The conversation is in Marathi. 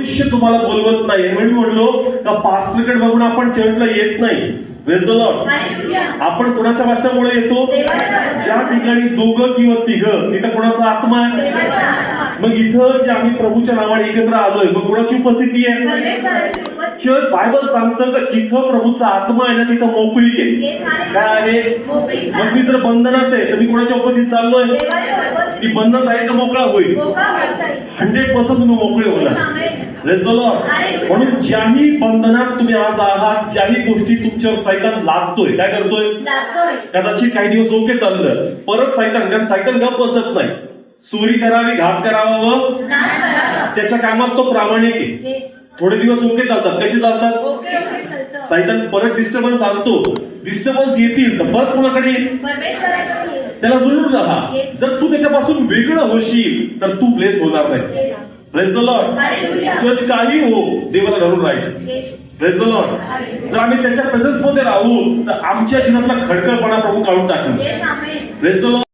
मनुष्य तुम्हाला बोलवत नाही. म्हणून म्हणलो का पास्टरकडे बघून आपण चर्चला येत नाही. Praise the Lord. आपण कोणाच्या वाचनामुळे येतो? ज्या ठिकाणी दोघं किंवा तिघं तिथं कोणाचा आत्मा आहे. मग इथं जे आम्ही प्रभूच्या नावाने एकत्र आलोय मग कोणाची उपस्थिती आहे? चर्च बायबल सांगतं का जिथं प्रभूचा आत्मा आहे ना तिथं मोकळीक आहे. काय आहे? मग मी जर बंधनात आहे तर मी कोणाच्या उपस्थितीत चाललोय? मी बंधनात आहे तर मोकळा होईल. 100% तुम्ही मोकळे होणार. Praise the Lord. म्हणून ज्याही बंधनात तुम्ही आज आहात, ज्याही गोष्टी तुमच्यावर सैतान लादतोय, काय करतोय? कदाचित काही दिवस ओके चाललं, परत सैतान, कारण सैतान गप बसत नाही. चोरी करावी, घात करावा व त्याच्या कामात तो प्रामाणिक आहे. थोडे दिवस ओके चालतात. कसे चालतात? सैतान परत डिस्टर्बन्स आणतो. डिस्टर्बन्स येतील तर परत कोणाकडे? त्याला जुळून राहा. जर तू त्याच्यापासून वेगळं होशील तर तू ब्लेस होणार नाहीस. Praise the Lord. चर्च काही हो, देवाला धरून राहायचं. Praise the Lord. जर आम्ही त्याच्या प्रेझेन्स मध्ये राहू तर आमच्या जीवनातला खडकळपणा प्रभू काढून टाकू. Praise the Lord.